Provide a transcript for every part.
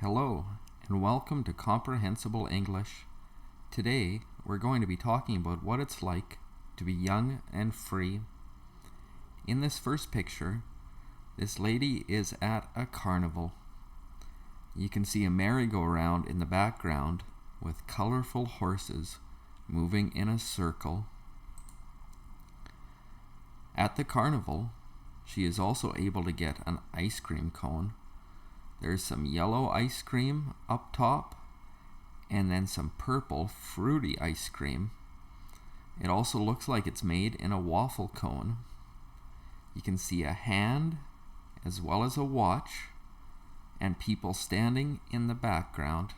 Hello, and welcome to Comprehensible English. Today, we're going to be talking about what it's like to be young and free. In this first picture, this lady is at a carnival. You can see a merry-go-round in the background with colorful horses moving in a circle. At the carnival, she is also able to get an ice cream cone. There's some yellow ice cream up top, and then some purple fruity ice cream. It also looks like it's made in a waffle cone. You can see a hand as well as a watch and people standing in the background.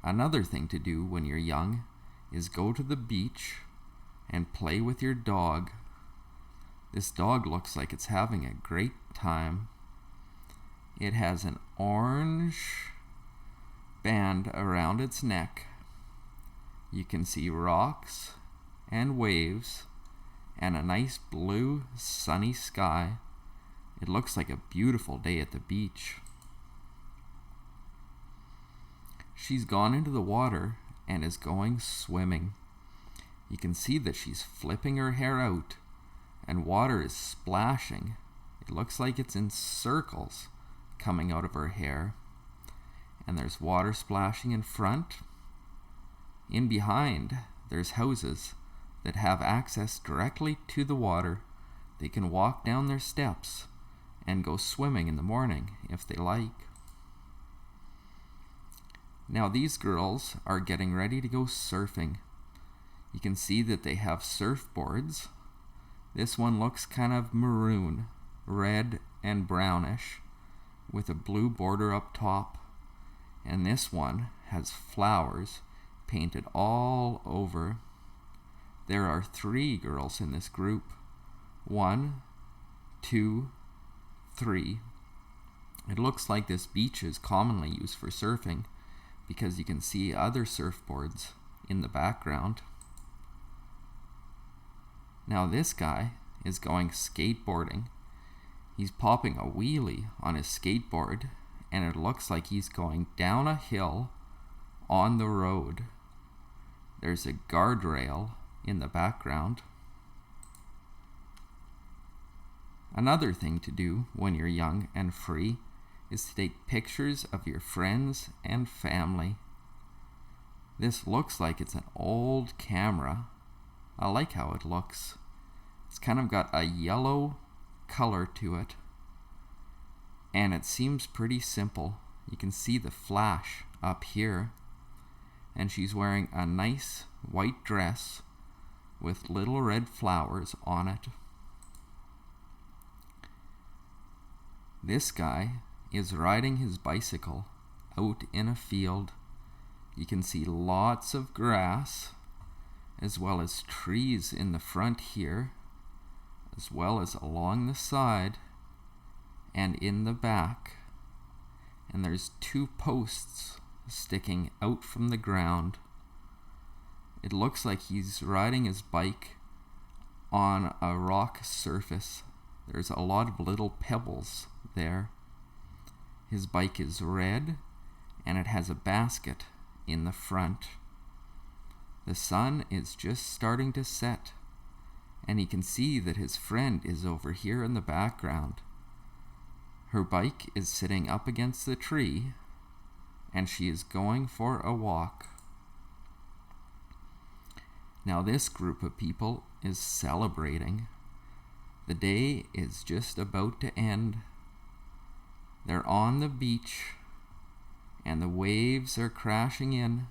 Another thing to do when you're young is go to the beach and play with your dog. This dog looks like it's having a great time. It has an orange band around its neck. You can see rocks and waves and a nice blue sunny sky. It looks like a beautiful day at the beach. She's gone into the water and is going swimming. You can see that she's flipping her hair out and water is splashing. It looks like it's in circles coming out of her hair. And there's water splashing in front. In behind, there's houses that have access directly to the water. They can walk down their steps and go swimming in the morning if they like. Now these girls are getting ready to go surfing. You can see that they have surfboards. This one looks kind of maroon, red and brownish, with a blue border up top. And this one has flowers painted all over. There are 3 girls in this group. 1, 2, 3. It looks like this beach is commonly used for surfing because you can see other surfboards in the background. Now this guy is going skateboarding. He's popping a wheelie on his skateboard, and it looks like he's going down a hill on the road. There's a guardrail in the background. Another thing to do when you're young and free is to take pictures of your friends and family. This looks like it's an old camera. I like how it looks. It's kind of got a yellow color to it, and it seems pretty simple. You can see the flash up here, and she's wearing a nice white dress with little red flowers on it. This guy is riding his bicycle out in a field. You can see lots of grass as well as trees in the front here, as well as along the side and in the back. And there's 2 posts sticking out from the ground. It looks like he's riding his bike on a rock surface. There's a lot of little pebbles there. His bike is red and it has a basket in the front. The sun is just starting to set, and he can see that his friend is over here in the background. Her bike is sitting up against the tree, and she is going for a walk. Now this group of people is celebrating. The day is just about to end. They're on the beach, and the waves are crashing in.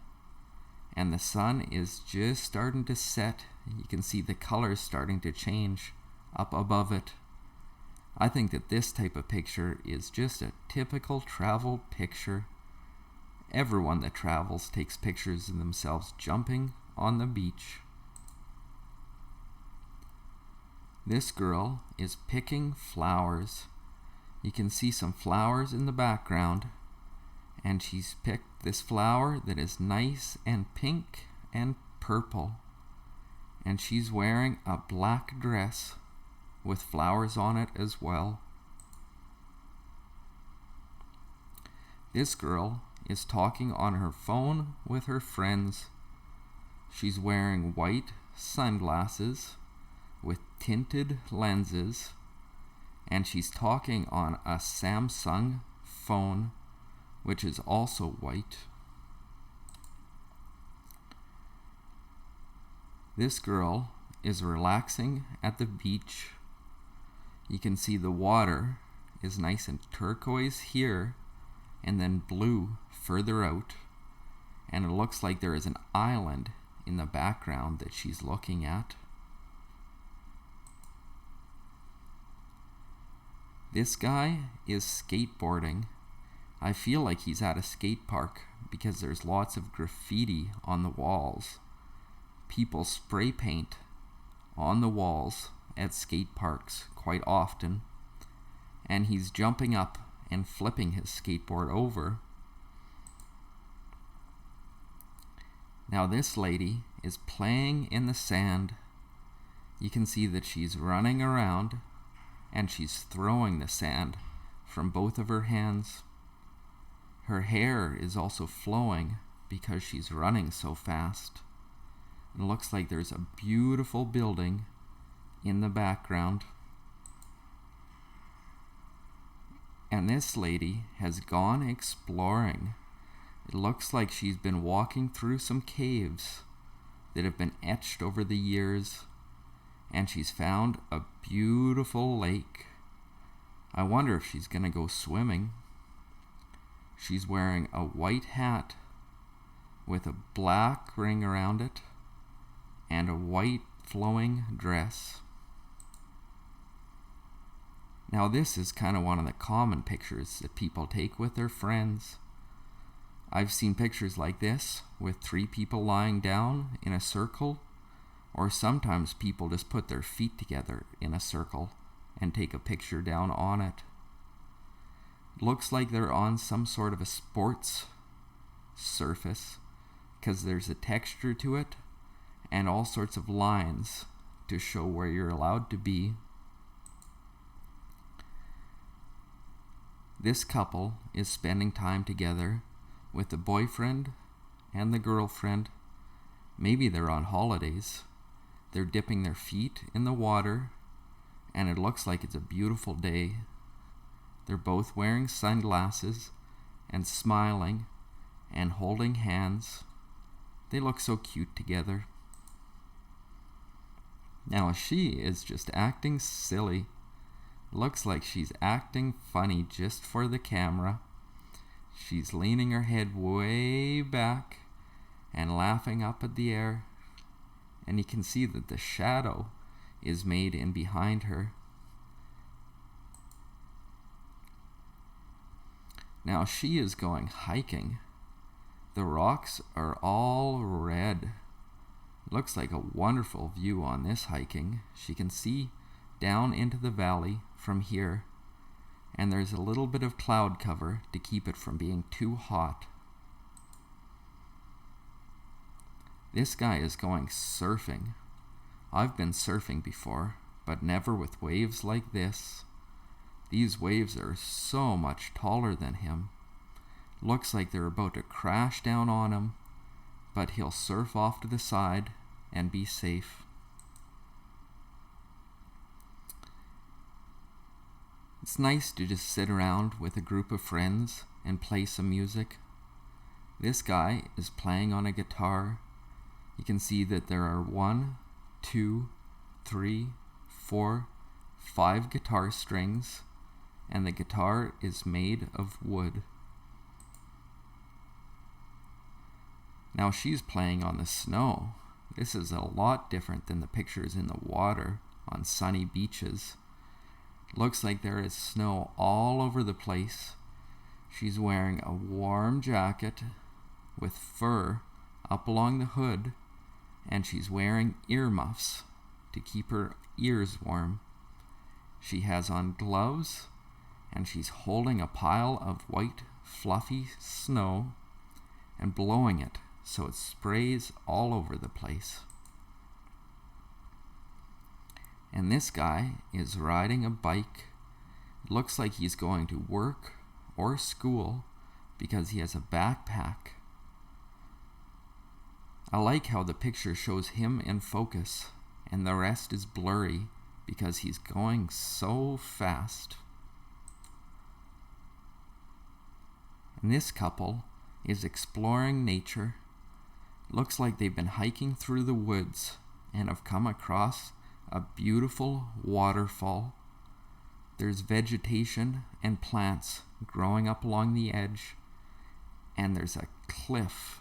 And the sun is just starting to set. You can see the colors starting to change up above it. I think that this type of picture is just a typical travel picture. Everyone that travels takes pictures of themselves jumping on the beach. This girl is picking flowers. You can see some flowers in the background, and she's picked this flower that is nice and pink and purple. And she's wearing a black dress with flowers on it as well. This girl is talking on her phone with her friends. She's wearing white sunglasses with tinted lenses, and she's talking on a Samsung phone, which is also white. This girl is relaxing at the beach. You can see the water is nice and turquoise here, and then blue further out, and it looks like there is an island in the background that she's looking at. This guy is skateboarding. I feel like he's at a skate park because there's lots of graffiti on the walls. People spray paint on the walls at skate parks quite often, and he's jumping up and flipping his skateboard over. Now this lady is playing in the sand. You can see that she's running around and she's throwing the sand from both of her hands. Her hair is also flowing because she's running so fast. It looks like there's a beautiful building in the background. And this lady has gone exploring. It looks like she's been walking through some caves that have been etched over the years, and she's found a beautiful lake. I wonder if she's gonna go swimming. She's wearing a white hat with a black ring around it and a white flowing dress. Now this is kind of one of the common pictures that people take with their friends. I've seen pictures like this with 3 people lying down in a circle, or sometimes people just put their feet together in a circle and take a picture down on it. Looks like they're on some sort of a sports surface because there's a texture to it and all sorts of lines to show where you're allowed to be. This couple is spending time together with the boyfriend and the girlfriend. Maybe they're on holidays. They're dipping their feet in the water, and it looks like it's a beautiful day. They're both wearing sunglasses and smiling and holding hands. They look so cute together. Now she is just acting silly. Looks like she's acting funny just for the camera. She's leaning her head way back and laughing up at the air. And you can see that the shadow is made in behind her. Now she is going hiking. The rocks are all red. Looks like a wonderful view on this hiking. She can see down into the valley from here, and there's a little bit of cloud cover to keep it from being too hot. This guy is going surfing. I've been surfing before, but never with waves like this. These waves are so much taller than him. Looks like they're about to crash down on him, but he'll surf off to the side and be safe. It's nice to just sit around with a group of friends and play some music. This guy is playing on a guitar. You can see that there are 1, 2, 3, 4, 5 guitar strings, and the guitar is made of wood. Now she's playing on the snow. This is a lot different than the pictures in the water on sunny beaches. Looks like there is snow all over the place. She's wearing a warm jacket with fur up along the hood, and she's wearing earmuffs to keep her ears warm. She has on gloves, and she's holding a pile of white fluffy snow and blowing it so it sprays all over the place. And this guy is riding a bike. Looks like he's going to work or school, because he has a backpack. I like how the picture shows him in focus and the rest is blurry because he's going so fast. And this couple is exploring nature. Looks like they've been hiking through the woods and have come across a beautiful waterfall. There's vegetation and plants growing up along the edge, and there's a cliff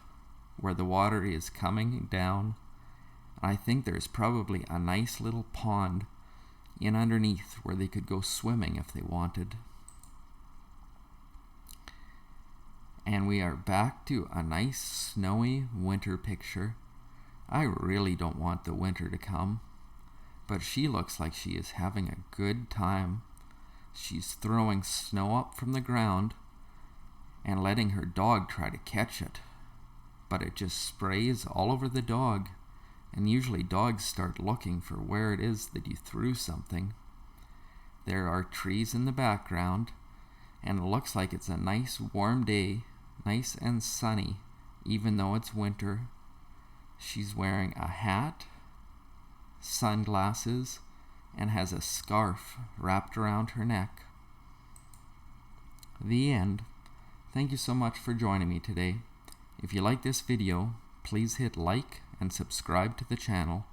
where the water is coming down. I think there's probably a nice little pond in underneath where they could go swimming if they wanted. And we are back to a nice snowy winter picture. I really don't want the winter to come, but she looks like she is having a good time. She's throwing snow up from the ground and letting her dog try to catch it, but it just sprays all over the dog, and usually dogs start looking for where it is that you threw something. There are trees in the background, and it looks like it's a nice warm day, nice and sunny, even though it's winter. She's wearing a hat, sunglasses, and has a scarf wrapped around her neck. The end. Thank you so much for joining me today. If you like this video, please hit like and subscribe to the channel.